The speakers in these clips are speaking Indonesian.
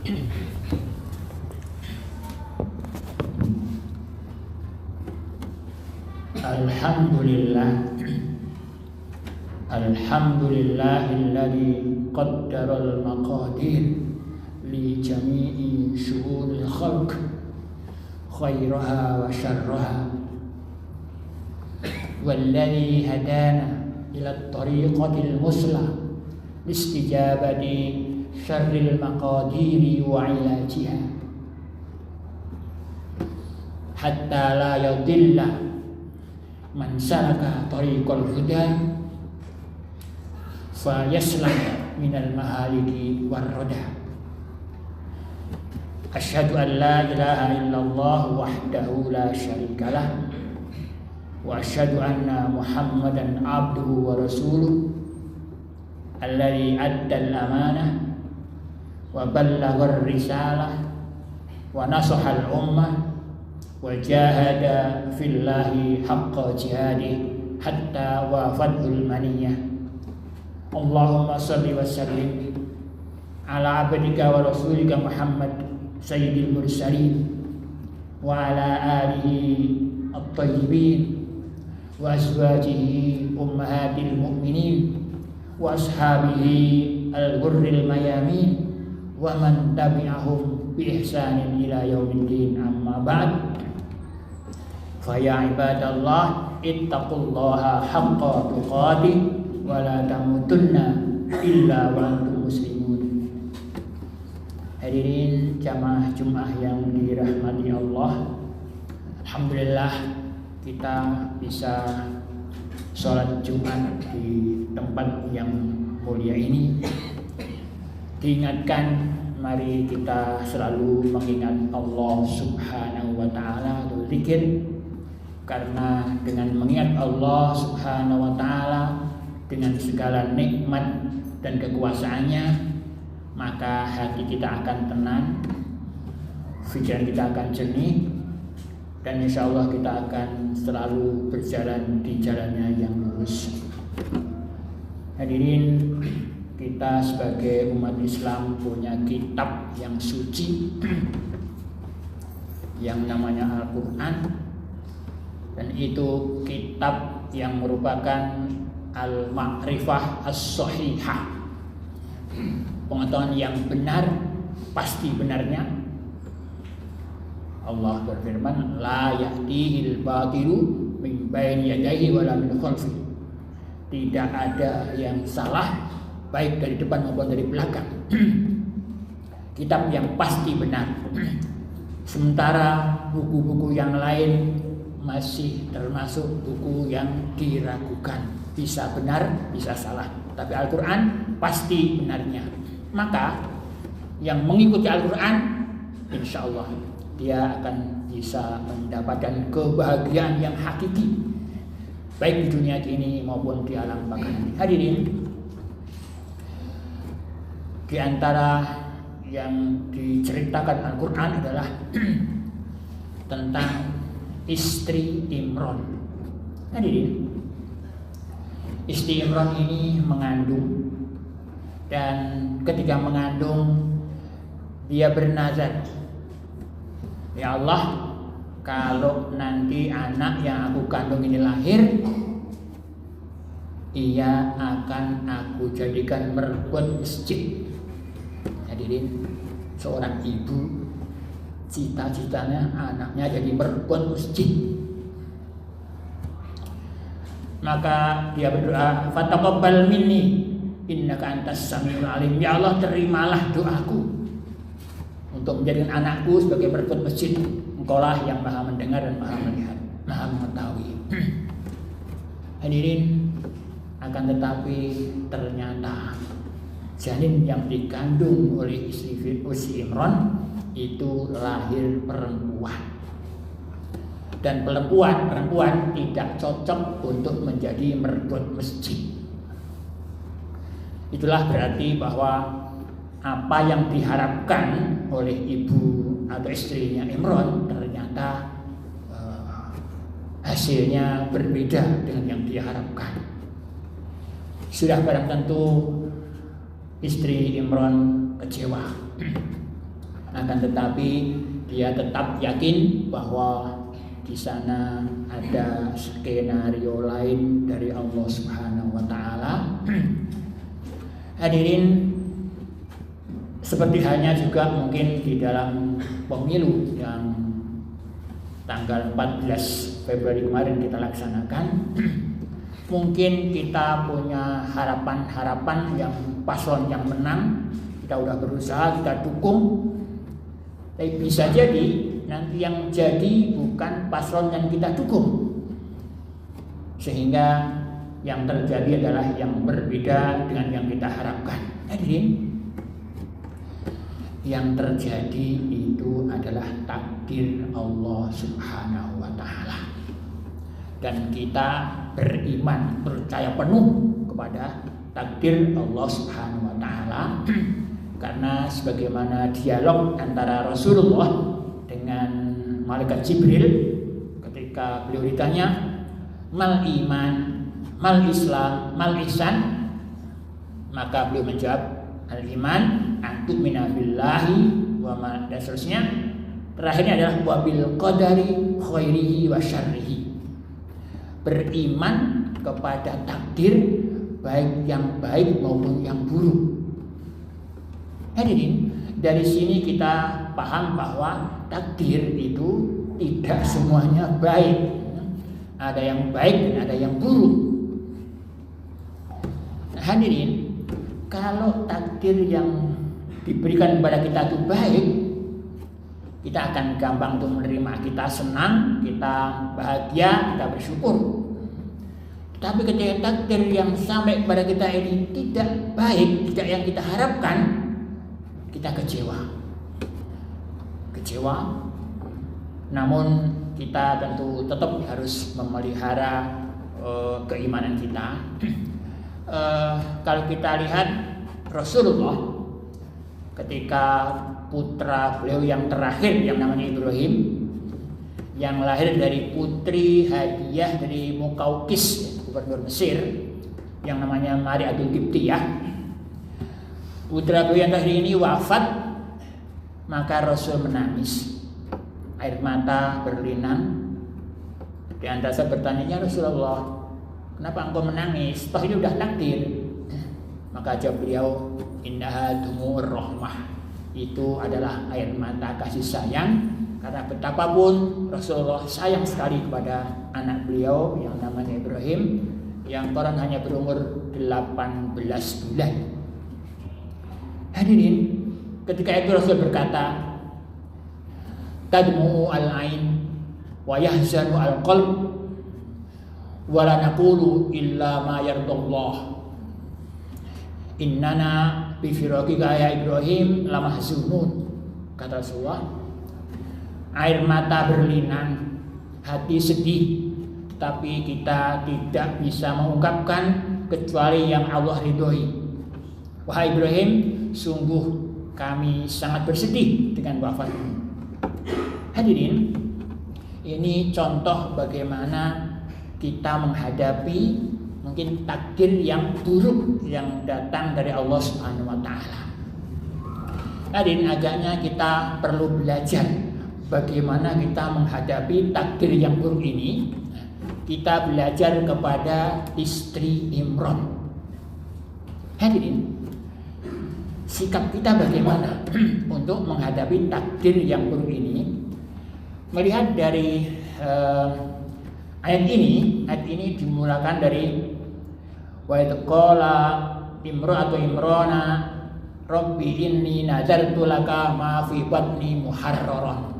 Alhamdulillahilladzi qaddaral maqadir li jami'i syu'unil khalq khairaha wa syarraha walladzi hadana ila tariqatil muslah listijabati syarril maqadiri wa ilajiha hatta la yadilla man salaka tariqal huda fa yaslam minal mahaliki warroda. Asyhadu an la ilaha illallah wahdahu la syarikalah wa asyhadu anna muhammadan abduhu wa rasuluh alladzi addal amanah wa ballaghar risalah wa nasahal ummah wa jahada fillahi haqqa jihadi hatta wafadul maniyah. Allahumma salli wa sallim ala abdika wa rasulika Muhammad sayyidil mursalin wa ala alihi at-tayyibin wa azwajihi ummahatil mu'minin wa ashabihi al-ghurril mayamin wa man tabi'ahum bi ihsanin ila yaumiddin. Amma ba'd. Fa ya ibadallah ittaqullaha haqqa tuqatih wa la tamutunna illa wa antum muslimun. Hadirin jamaah Jumat yang dirahmati Allah, alhamdulillah kita bisa sholat Jumat di tempat yang mulia ini. Diingatkan, mari kita selalu mengingat Allah Subhanahu wa ta'ala, berzikir. Karena dengan mengingat Allah Subhanahu wa ta'ala dengan segala nikmat dan kekuasaannya, maka hati kita akan tenang, pikiran kita akan jernih, dan insya Allah kita akan selalu berjalan di jalannya yang lurus. Hadirin, kita sebagai umat Islam punya kitab yang suci yang namanya Al-Quran, dan itu kitab yang merupakan al-ma'rifah as-sahihah, pengetahuan yang benar, pasti benarnya. Allah berfirman, la ya'tihil batilu min baini yadayhi wala min khalfihi. Tidak ada yang salah baik dari depan maupun dari belakang. Kitab yang pasti benar. Sementara buku-buku yang lain masih termasuk buku yang diragukan, bisa benar, bisa salah. Tapi Al-Quran pasti benarnya. Maka yang mengikuti Al-Quran, insya Allah dia akan bisa mendapatkan kebahagiaan yang hakiki, baik di dunia ini maupun di alam baka nanti. Hadirin, di antara yang diceritakan Al-Quran adalah tentang istri Imran. Hadirin, istri Imran ini mengandung, dan ketika mengandung dia bernazar, ya Allah, kalau nanti anak yang aku kandung ini lahir, ia akan aku jadikan merbuat masjid. Hadirin, seorang ibu cita-citanya anaknya jadi merbuat masjid. Maka dia berdoa, fataqabbal minni innaka antas samiul alim. Ya Allah, terimalah doaku untuk menjadikan anakku sebagai merbuat masjid. Engkaulah yang maha mendengar dan maha melihat, maha mengetahui. Hadirin, akan tetapi ternyata janin yang dikandung oleh istri Imran itu lahir perempuan, dan perempuan tidak cocok untuk menjadi merbuat masjid. Itulah berarti bahwa apa yang diharapkan oleh ibu atau istrinya Imran ternyata hasilnya berbeda dengan yang diharapkan. Sudah barang tentu istri Imran kecewa. Akan tetapi dia tetap yakin bahwa di sana ada skenario lain dari Allah Subhanahu wa taala. Hadirin, seperti halnya juga mungkin di dalam pemilu yang tanggal 14 Februari kemarin kita laksanakan, mungkin kita punya harapan-harapan yang paslon yang menang, kita udah berusaha, kita dukung, tapi bisa jadi nanti yang jadi bukan paslon yang kita dukung, sehingga yang terjadi adalah yang berbeda dengan yang kita harapkan. Hadirin, yang terjadi itu adalah takdir Allah Subhanahu wa taala. Dan kita beriman, percaya penuh kepada takdir Allah Subhanahu wa taala. Karena sebagaimana dialog antara Rasulullah dengan malaikat Jibril ketika beliau ditanya, "Mal iman, mal Islam, mal ihsan?" Maka beliau menjawab, "Al-iman antu'mina billahi wa ma," dan seterusnya. Terakhirnya adalah wabil qadari khairihi wa syarrihi. Beriman kepada takdir baik yang baik maupun yang buruk. Hadirin, dari sini kita paham bahwa takdir itu tidak semuanya baik. Ada yang baik dan ada yang buruk. Hadirin, kalau takdir yang diberikan kepada kita itu baik, kita akan gampang untuk menerima, kita senang, kita bahagia, kita bersyukur. Tapi ketika takdir yang sampai kepada kita ini tidak baik, tidak yang kita harapkan, kita kecewa. Namun kita tentu tetap harus memelihara keimanan kita. Kalau kita lihat Rasulullah ketika putra beliau yang terakhir yang namanya Ibrahim, yang lahir dari putri hadiah dari Mukaukis, gubernur Mesir, yang namanya Mariatul Qibtiyah, putra beliau yang terakhir ini wafat, maka Rasul menangis, air mata berlinang. Di antara saya bertanya, "Ya Rasulullah, kenapa engkau menangis? Toh ini udah takdir." Maka jawab beliau, "Innaha dumur rahmah." Itu adalah air mata kasih sayang, karena betapapun Rasulullah sayang sekali kepada anak beliau yang namanya Ibrahim, yang konon hanya berumur 18 bulan. Hadirin, ketika itu Rasul berkata, "Tadmu al-ain wa yahzanu al-qalb wa la naqulu illa ma yardallah. Innana bi firaqika ya Ibrahim lamahzunun." Kata Rasulullah, air mata berlinang, hati sedih, tapi kita tidak bisa mengungkapkan kecuali yang Allah ridhoi. Wahai Ibrahim, sungguh kami sangat bersedih dengan wafatmu. Hadirin, ini contoh bagaimana kita menghadapi mungkin takdir yang buruk yang datang dari Allah Subhanahu wa taala. Hadirin, agaknya kita perlu belajar bagaimana kita menghadapi takdir yang buruk ini. Kita belajar kepada istri Imran. Hadirin, sikap kita bagaimana untuk menghadapi takdir yang buruk ini? Melihat dari ayat ini dimulakan dari wa idh qala imra'atu imrana rabbi inni nadartu laka ma fi batni muharraran.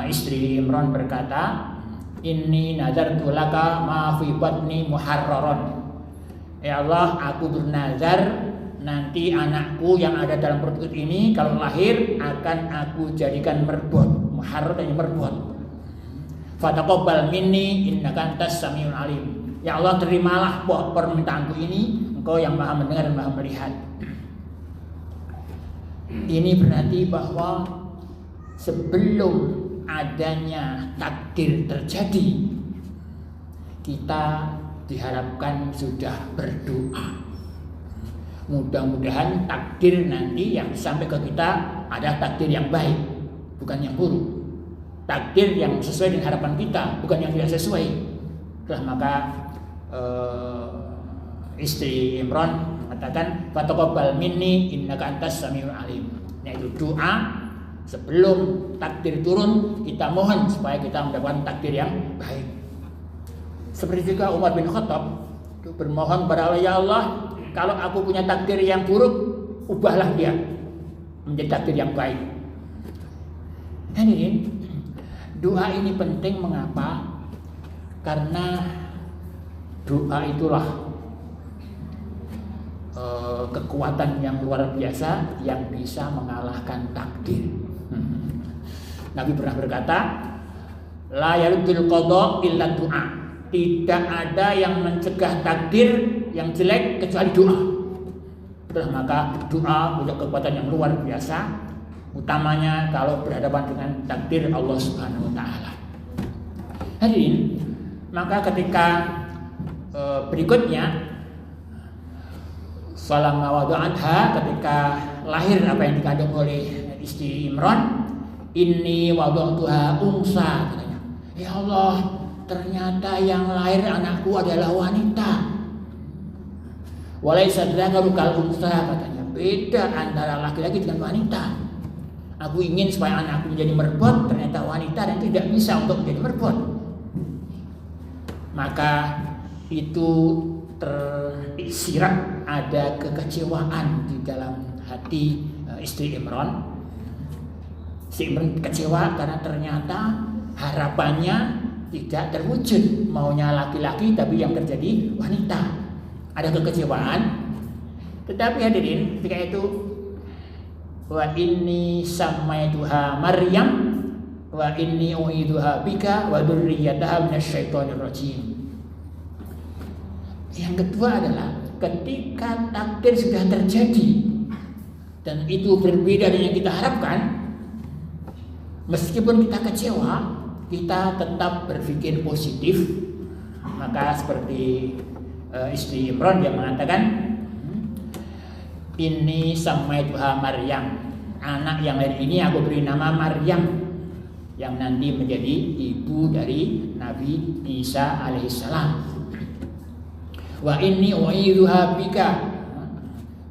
Istri Imran berkata, "Inni nadartu laka ma fi batni muharraran." Ya Allah, aku bernazar nanti anakku yang ada dalam perut ini kalau lahir akan aku jadikan merbuat. Muharrar dan merbuat. Fataqabbal minni innaka antas samiul alim. Ya Allah, terimalah permintaanku ini, Engkau yang Maha mendengar dan Maha melihat. Ini berarti bahwa sebelum adanya takdir terjadi, kita diharapkan sudah berdoa. Mudah-mudahan takdir nanti yang sampai ke kita ada takdir yang baik, bukan yang buruk. Takdir yang sesuai dengan harapan kita, bukan yang tidak sesuai. Itulah maka istri Imran mengatakan fataqabbal minni innaka antas samiul alim. Yaitu doa sebelum takdir turun, kita mohon supaya kita mendapatkan takdir yang baik. Seperti juga Umar bin Khattab bermohon kepada Allah, ya Allah, kalau aku punya takdir yang buruk, ubahlah dia menjadi takdir yang baik. Hadirin, doa ini penting. Mengapa? Karena doa itulah kekuatan yang luar biasa yang bisa mengalahkan takdir. Nabi pernah berkata, la yaruddul qada illa doa. Tidak ada yang mencegah takdir yang jelek kecuali doa. Itulah maka doa punya kekuatan yang luar biasa, utamanya kalau berhadapan dengan takdir Allah Subhanahu wa taala. Hadirin, maka ketika berikutnya falamma wada'atha, ketika lahir apa yang dikandung oleh istri Imran, inni wada'tuha unsa, katanya. Ya Allah, ternyata yang lahir anakku adalah wanita. Walaysa dzakaru kal unsa, katanya. Beda antara laki-laki dengan wanita. Aku ingin supaya anakku menjadi merbot, ternyata wanita dan tidak bisa untuk menjadi merbot. Maka itu tersirat ada kekecewaan di dalam hati istri Imran. Si Imran kecewa karena ternyata harapannya tidak terwujud, maunya laki-laki tapi yang terjadi wanita. Ada kekecewaan. Tetapi hadirin, ketika itu wa inni samaituha Maryam wa inni u'iduha bika wa dzurriyyataha minasyaitonir rajim. Yang kedua adalah ketika takdir sudah terjadi dan itu berbeda dengan yang kita harapkan, meskipun kita kecewa, kita tetap berpikir positif. Maka seperti istri Imran yang mengatakan, ini samaituha Maryam, anak yang lahir ini aku beri nama Maryam, yang nanti menjadi ibu dari Nabi Isa alaihissalam. Wa inni u'iduha bika,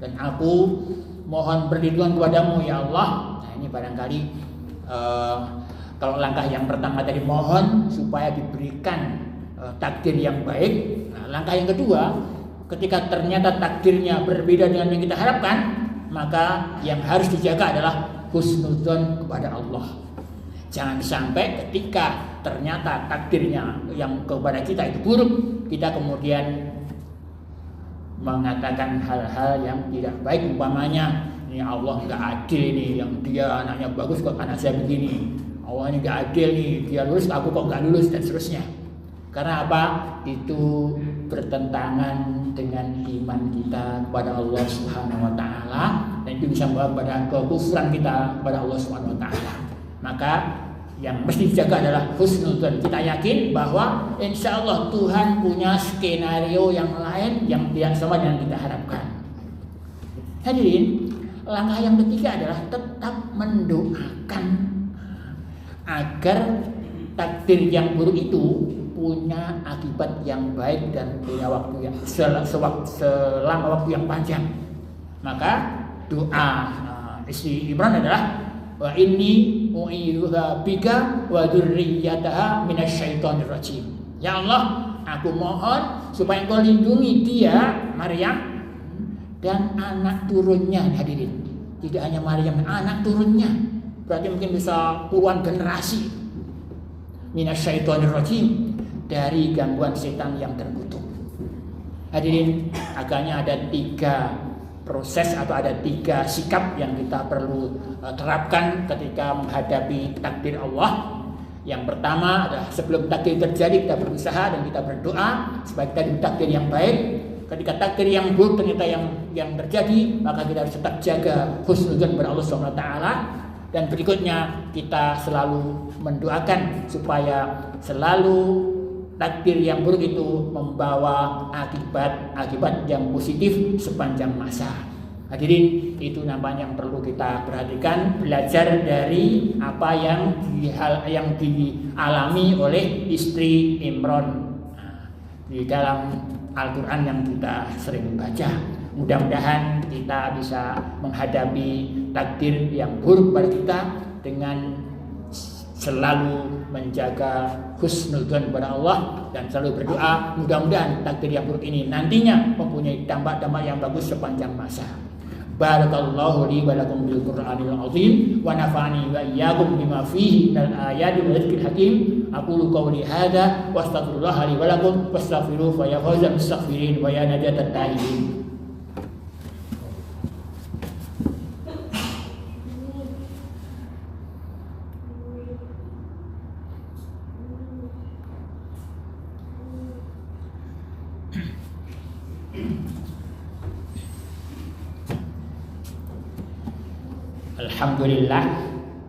dan aku mohon perlindungan kepadamu ya Allah. Nah, ini barangkali kalau langkah yang pertama tadi mohon supaya diberikan takdir yang baik. Nah, langkah yang kedua, ketika ternyata takdirnya berbeda dengan yang kita harapkan, maka yang harus dijaga adalah husnudzon kepada Allah. Jangan sampai ketika ternyata takdirnya yang kepada kita itu buruk, kita kemudian mengatakan hal-hal yang tidak baik. Umpamanya, ini Allah nggak adil nih, yang dia anaknya bagus kok anak saya begini. Allah ini nggak adil nih, dia lulus aku kok nggak lulus, dan seterusnya. Karena apa? Itu bertentangan dengan iman kita kepada Allah Subhanahu wa taala, dan itu bisa membawa kepada kekufuran kita kepada Allah Subhanahu wa taala. Maka yang mesti dijaga adalah husnudzon. Kita yakin bahwa insya Allah Tuhan punya skenario yang lain yang tidak sama dengan kita harapkan. Hadirin, langkah yang ketiga adalah tetap mendoakan agar takdir yang buruk itu punya akibat yang baik dan punya waktu yang selama waktu yang panjang. Maka doa istri Imran adalah wa inni u'iduha bika wa dzurriyyataha minasyaitonir rajim. Ya Allah, aku mohon supaya Engkau lindungi dia, Maryam, dan anak turunnya. Hadirin, tidak hanya Maryam, anak turunnya. Berarti mungkin bisa puluhan generasi. Minasyaitonir rajim, dari gangguan setan yang terkutuk. Hadirin, agaknya ada 3 proses atau ada 3 sikap yang kita perlu terapkan ketika menghadapi takdir Allah. Yang pertama adalah sebelum takdir terjadi kita berusaha dan kita berdoa supaya kita diberi takdir yang baik. Ketika takdir yang buruk ternyata yang terjadi, maka kita harus tetap jaga husnudzon kepada Allah Subhanahu wa taala. Dan berikutnya kita selalu mendoakan supaya selalu takdir yang buruk itu membawa akibat yang positif sepanjang masa. Hadirin, itu nampaknya yang perlu kita perhatikan, belajar dari apa yang dialami oleh istri Imron di dalam Al-Quran yang kita sering baca. Mudah-mudahan kita bisa menghadapi takdir yang buruk pada kita dengan selalu menjaga husnudzon kepada Allah dan selalu berdoa mudah-mudahan takdir yang buruk ini nantinya mempunyai dampak-dampak yang bagus sepanjang masa. Barakallahu li wa lakum bil Qur'anil azim wa nafa'ani wa iyyakum bima fihi minal ayati wal dzikril hakim. Aqulu qawli hadza wa astaghfirullah li wa lakum wastaghfiruhu fa ya fawzal mustaghfirin wa ya najatat taibin.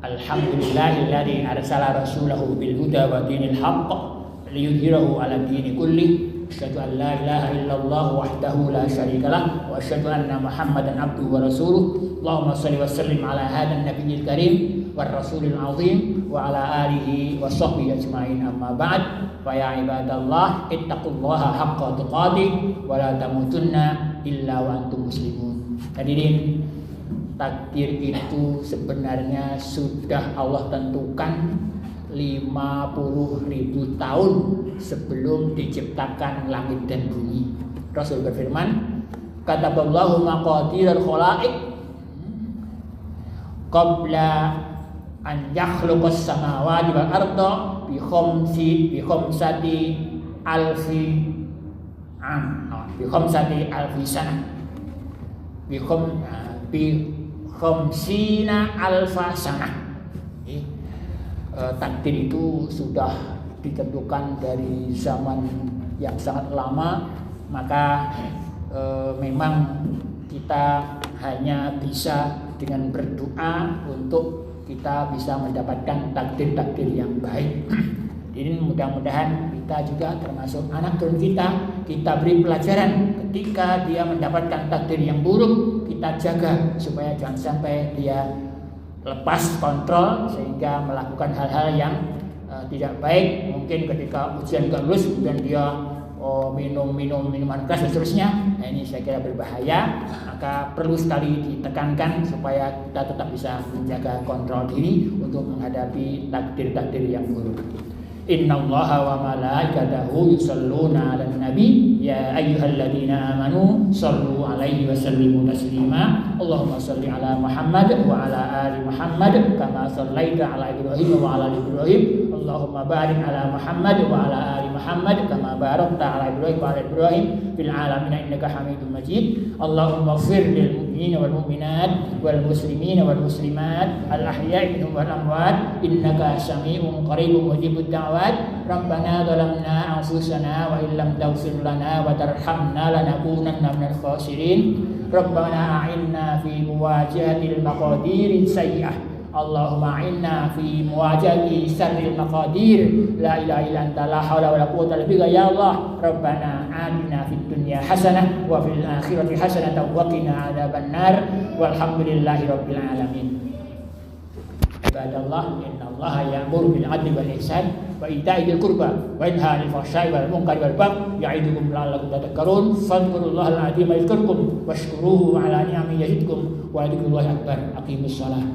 Alhamdulillahilladzi arsala rasulahu bil huda wa dinil haqq liyudhhirahu 'ala dini kullih. Asyhadu an la ilaha illallah wahdahu la syarikalah wa asyhadu anna Muhammadan abduhu wa rasuluh. Allahumma shalli wa sallim ala hadzal nabiyil karim war rasulil azim wa ala alihi wa sahbihi ajmain, amma ba'd. Fa ya ibadallah ittaqullaha haqqa tuqatih wa la tamutunna illa wa antum muslimun. Hadirin, takdir itu sebenarnya sudah Allah tentukan 50.000 tahun sebelum diciptakan langit dan bumi. Rasul berfirman, kataballahu maqadirul khalaiq qabla an yakhluqas samawati wal arda bi khamsati alfi sana bi khamsina alfa sana. Takdir itu sudah ditentukan dari zaman yang sangat lama, maka memang kita hanya bisa dengan berdoa untuk kita bisa mendapatkan takdir-takdir yang baik. Ini mudah-mudahan kita juga termasuk anak turun kita beri pelajaran ketika dia mendapatkan takdir yang buruk, kita jaga supaya jangan sampai dia lepas kontrol sehingga melakukan hal-hal yang tidak baik. Mungkin ketika ujian gak lulus kemudian dia minum minuman keras dan seterusnya. Nah, ini saya kira berbahaya. Maka perlu sekali ditekankan supaya kita tetap bisa menjaga kontrol diri untuk menghadapi takdir-takdir yang buruk. Innallaha wa malaikatahu yusholluna 'alan nabi ya ayyuhalladzina amanu shallu 'alaihi wa sallimu taslima. Allahumma shalli 'ala Muhammad wa 'ala ali Muhammad kama shallaita 'ala Ibrahim wa 'ala ali Ibrahim. Allahumma barik 'ala Muhammad wa 'ala ali Muhammad kama barakta 'ala Ibrahim wa 'ala Ibrahim fil 'alamin innaka Hamidum Majid. Allahumma ighfir lil mu'minina wal mu'minat wal muslimina wal muslimat al ahya'i minhum wal amwat innaka sami'un qaribun mujibud da'wat. Rabbana zalamna anfusana wa illam taghfir lana wa tarhamna lanakunanna minal khasirin. Rabbana a'inna fi muwajahatil maqadir sayyi'ah. Allahumma a'inna fi muwajahati syarril maqadir. La ilaha illa anta la haula wala quwwata illa bika ya Allah. Rabbana atina fid dunya hasanah wa fil akhirati hasanah wa qina adzabannar. Walhamdulillahi rabbil alamin. Ibadallah, innallaha ya'muru bil 'adli wal ihsan wa ita'i dzil qurba wa yanha 'anil fahsya'i wal munkari wal baghi ya'idukum la'allakum tadhakkarun. Fadhkurullahal 'azima yadhkurkum washkuruhu 'ala ni'amihi yazidkum wa dzikrullahi akbar. Aqimus shalah.